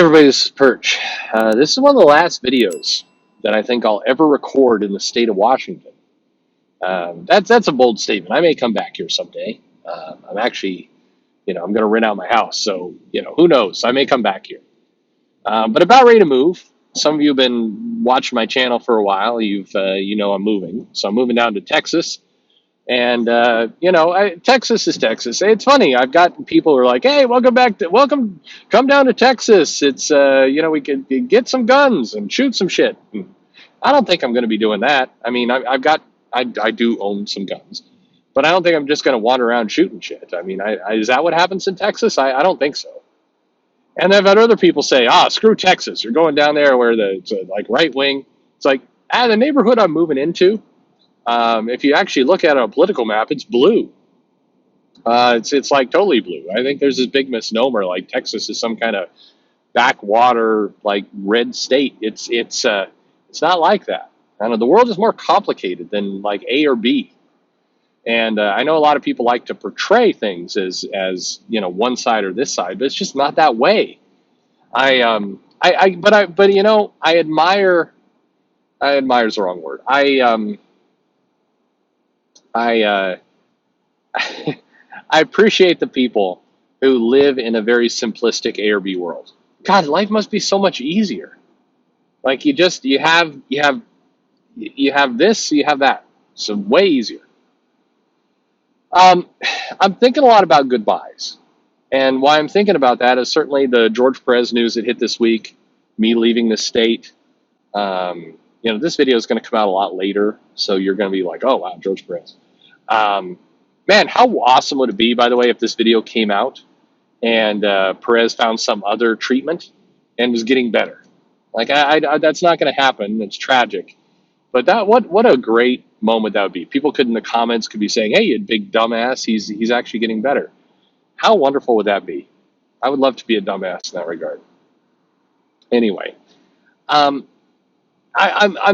Everybody, this is Perch. This is one of the last videos that I think I'll ever record in the state of Washington. That's a bold statement. I may come back here someday. I'm actually, I'm going to rent out my house, so who knows? I may come back here. But about ready to move. Some of you have been watching my channel for a while. I'm moving, so I'm moving down to Texas. And Texas is Texas. It's funny. I've got people who are like, "Hey, welcome, come down to Texas. It's we can get some guns and shoot some shit." I don't think I'm going to be doing that. I mean, I do own some guns, but I don't think I'm just going to wander around shooting shit. I mean, is that what happens in Texas? I don't think so. And I've had other people say, screw Texas. You're going down there where it's like right wing. It's like, the neighborhood I'm moving into. If you actually look at it on a political map, it's blue. It's like totally blue. I think there's this big misnomer like Texas is some kind of backwater like red state. It's not like that. I know the world is more complicated than like A or B. And I know a lot of people like to portray things as one side or this side, but it's just not that way. I admire. I admire is the wrong word. I I appreciate the people who live in a very simplistic A or B world. God, life must be so much easier. Like you have this, you have that. So way easier. I'm thinking a lot about goodbyes. And why I'm thinking about that is certainly the George Perez news that hit this week, me leaving the state. This video is going to come out a lot later, so you're going to be like, oh, wow, George Perez. Man, how awesome would it be, by the way, if this video came out and Perez found some other treatment and was getting better? Like, that's not going to happen. It's tragic. But what a great moment that would be. People in the comments could be saying, hey, you big dumbass, he's actually getting better. How wonderful would that be? I would love to be a dumbass in that regard. Anyway, I'm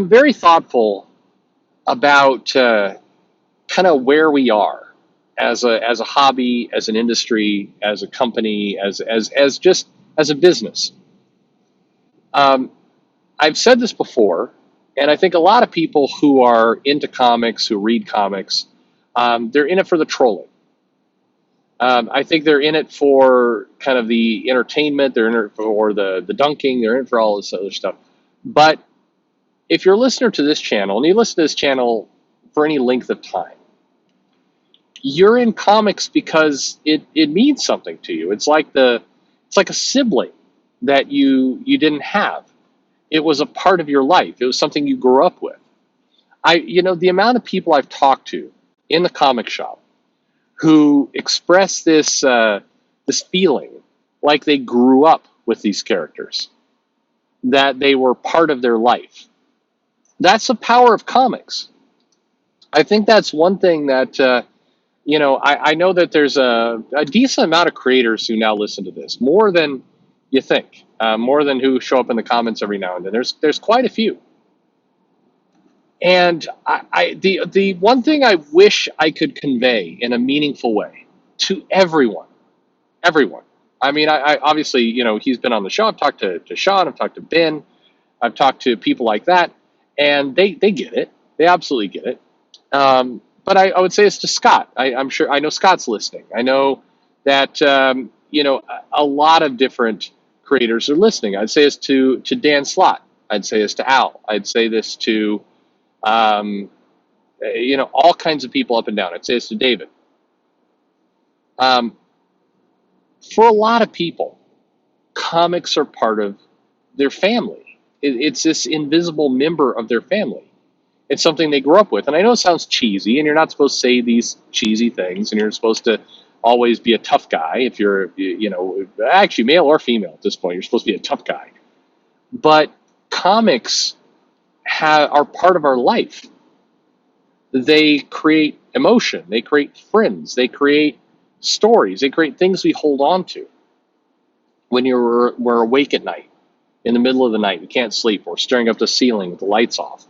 very thoughtful about kind of where we are as a hobby, as an industry, as a company, as a business. I've said this before, and I think a lot of people who are into comics, who read comics, they're in it for the trolling. I think they're in it for kind of the entertainment. They're in it for the dunking. They're in it for all this other stuff. But if you're a listener to this channel, and you listen to this channel for any length of time, you're in comics because it means something to you. It's like a sibling that you didn't have. It was a part of your life. It was something you grew up with. The amount of people I've talked to in the comic shop who express this feeling like they grew up with these characters, that they were part of their life. That's the power of comics. I think that's one thing that, I know that there's a decent amount of creators who now listen to this, more than you think, more than who show up in the comments every now and then. There's quite a few. And the one thing I wish I could convey in a meaningful way to everyone. I mean, I obviously, he's been on the show. I've talked to Sean. I've talked to Ben. I've talked to people like that, and they get it. They absolutely get it. But I would say it's to Scott. I'm sure. I know Scott's listening. I know that a lot of different creators are listening. I'd say it's to Dan Slott. I'd say it's to Al. I'd say this to all kinds of people up and down. I'd say it's to David. For a lot of people, comics are part of their family. It's this invisible member of their family. It's something they grew up with. And I know it sounds cheesy, and you're not supposed to say these cheesy things, and you're supposed to always be a tough guy if you're, actually male or female at this point. You're supposed to be a tough guy. But comics are part of our life. They create emotion. They create friends. They create stories. They create things we hold on to. When we're awake at night, in the middle of the night, we can't sleep, or staring up the ceiling with the lights off.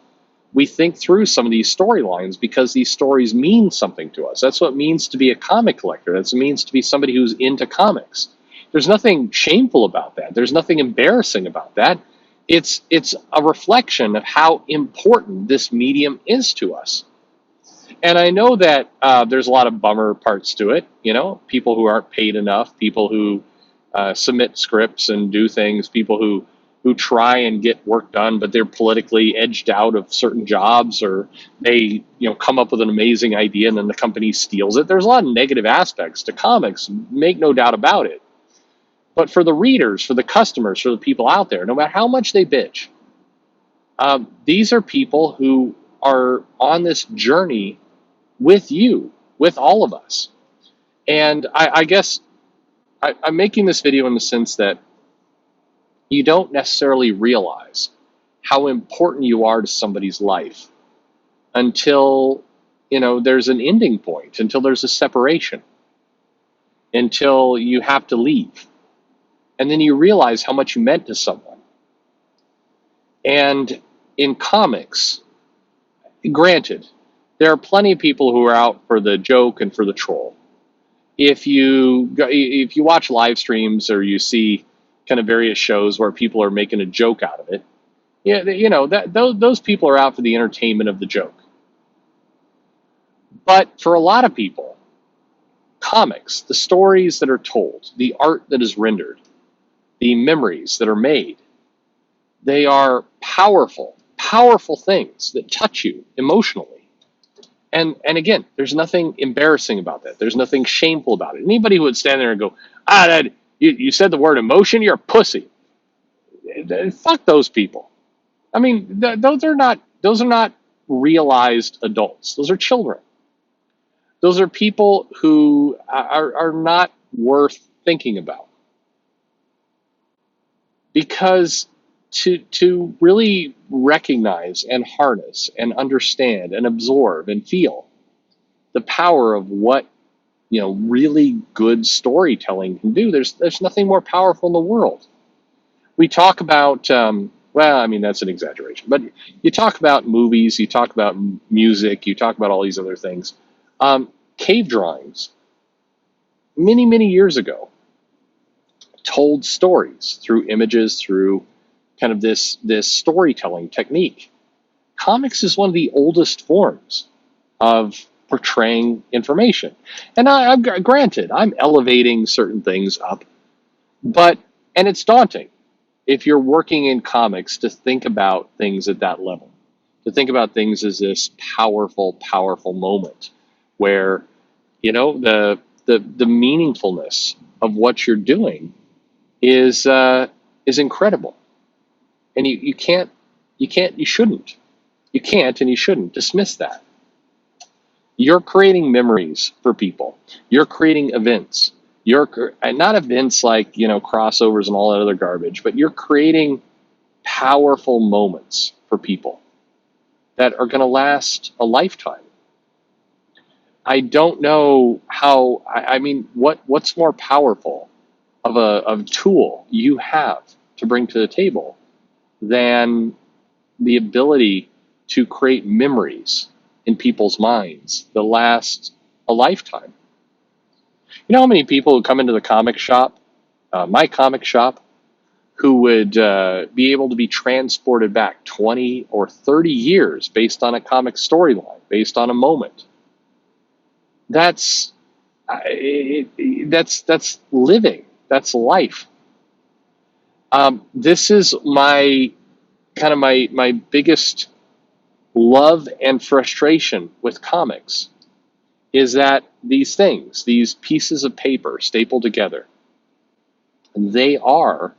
We think through some of these storylines because these stories mean something to us. That's what it means to be a comic collector. That's what it means to be somebody who's into comics. There's nothing shameful about that. There's nothing embarrassing about that. It's a reflection of how important this medium is to us. And I know that there's a lot of bummer parts to it. You know, people who aren't paid enough, people who submit scripts and do things, people who try and get work done, but they're politically edged out of certain jobs, or they come up with an amazing idea and then the company steals it. There's a lot of negative aspects to comics, make no doubt about it. But for the readers, for the customers, for the people out there, no matter how much they bitch, these are people who are on this journey with you, with all of us. And I guess I'm making this video in the sense that you don't necessarily realize how important you are to somebody's life until there's an ending point, until there's a separation, until you have to leave. And then you realize how much you meant to someone. And in comics, granted, there are plenty of people who are out for the joke and for the troll. If you watch live streams or you see kind of various shows where people are making a joke out of it, those people are out for the entertainment of the joke. But for a lot of people, comics, the stories that are told, the art that is rendered, the memories that are made, they are powerful, powerful things that touch you emotionally. And again, there's nothing embarrassing about that. There's nothing shameful about it. Anybody who would stand there and go, you said the word emotion, you're a pussy. Fuck those people. I mean, those are not realized adults. Those are children. Those are people who are not worth thinking about. Because to really recognize and harness and understand and absorb and feel the power of what really good storytelling can do, there's nothing more powerful in the world. We talk about well, I mean, that's an exaggeration, but you talk about movies, you talk about music, you talk about all these other things. Cave drawings many years ago told stories through images, through kind of this storytelling technique. Comics is one of the oldest forms of portraying information. And I'm granted, I'm elevating certain things up, and it's daunting if you're working in comics to think about things at that level, to think about things as this powerful, powerful moment where, the meaningfulness of what you're doing is incredible. And you can't, and you shouldn't dismiss that. You're creating memories for people. You're creating events. You're not events like, crossovers and all that other garbage, but you're creating powerful moments for people that are going to last a lifetime. I don't know how, I mean, what's more powerful of a tool you have to bring to the table than the ability to create memories in people's minds that last a lifetime. You know how many people who come into the comic shop, my comic shop, who would be able to be transported back 20 or 30 years based on a comic storyline, based on a moment. That's living. That's life. This is my biggest love and frustration with comics, is that these things, these pieces of paper stapled together, they are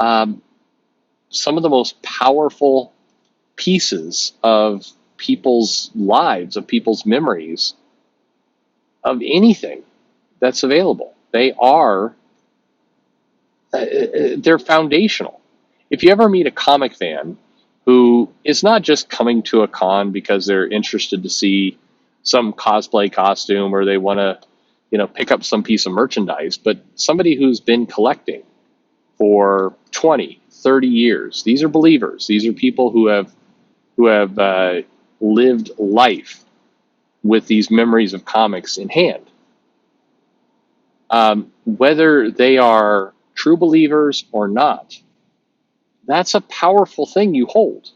some of the most powerful pieces of people's lives, of people's memories, of anything that's available. They are, they're foundational. If you ever meet a comic fan who is not just coming to a con because they're interested to see some cosplay costume or they want to, pick up some piece of merchandise, but somebody who's been collecting for 20, 30 years, these are believers. These are people who have lived life with these memories of comics in hand. whether they are true believers or not. That's a powerful thing you hold.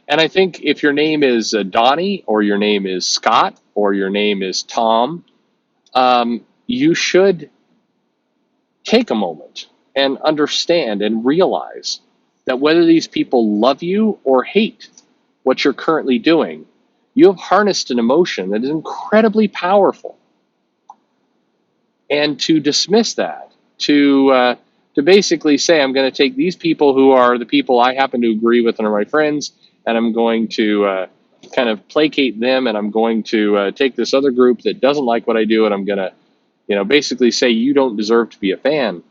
And I think if your name is Donnie, or your name is Scott, or your name is Tom, you should take a moment and understand and realize that whether these people love you or hate what you're currently doing, you have harnessed an emotion that is incredibly powerful. And to dismiss that, to basically say, I'm going to take these people who are the people I happen to agree with and are my friends, and I'm going to kind of placate them, and I'm going to take this other group that doesn't like what I do, and I'm going to, basically say you don't deserve to be a fan.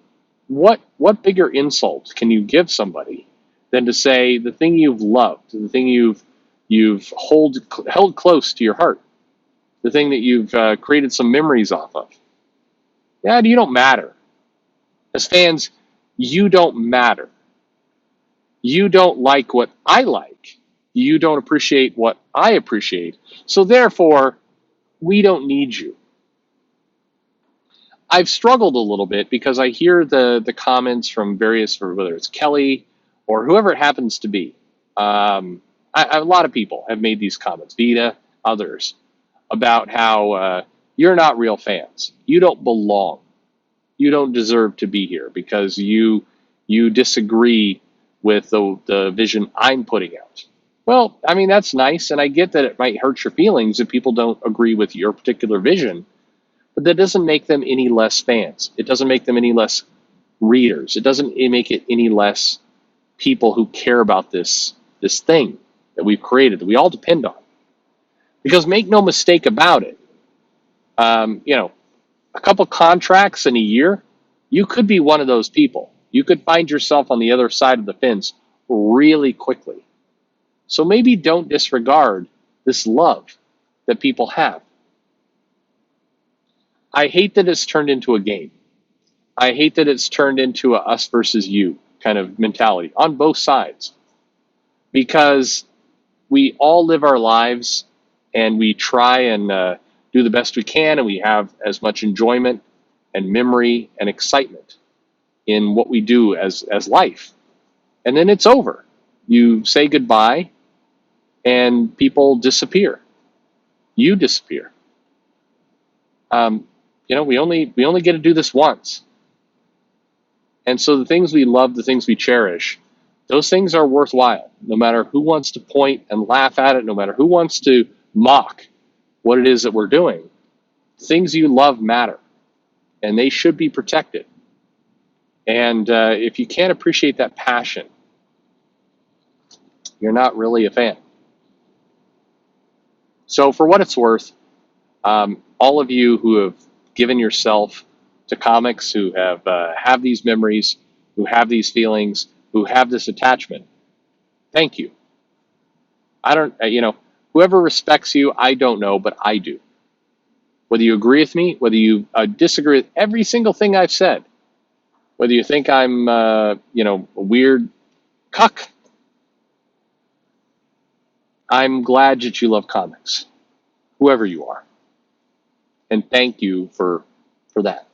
What bigger insult can you give somebody than to say the thing you've loved, the thing you've held close to your heart, the thing that you've created some memories off of? Yeah, you don't matter. As fans, you don't matter. You don't like what I like. You don't appreciate what I appreciate. So therefore, we don't need you. I've struggled a little bit because I hear the comments from various, whether it's Kelly or whoever it happens to be. A lot of people have made these comments, Vita, others, about how you're not real fans. You don't belong. You don't deserve to be here because you disagree with the vision I'm putting out. Well, I mean, that's nice, and I get that it might hurt your feelings if people don't agree with your particular vision, but that doesn't make them any less fans. It doesn't make them any less readers. It doesn't make it any less people who care about this thing that we've created, that we all depend on. Because make no mistake about it, a couple contracts in a year, you could be one of those people. You could find yourself on the other side of the fence really quickly. So maybe don't disregard this love that people have. I hate that it's turned into a game. I hate that it's turned into a us versus you kind of mentality on both sides, because we all live our lives and we try and do the best we can, and we have as much enjoyment and memory and excitement in what we do as life. And then it's over. You say goodbye and people disappear. You disappear. We only get to do this once. And so the things we love, the things we cherish, those things are worthwhile, no matter who wants to point and laugh at it, no matter who wants to mock what it is that we're doing. Things you love matter, and they should be protected. And if you can't appreciate that passion, you're not really a fan. So for what it's worth, all of you who have given yourself to comics, who have these memories, who have these feelings, who have this attachment, thank you. I don't, whoever respects you, I don't know, but I do. Whether you agree with me, whether you disagree with every single thing I've said, whether you think I'm, a weird cuck, I'm glad that you love comics, whoever you are. And thank you for that.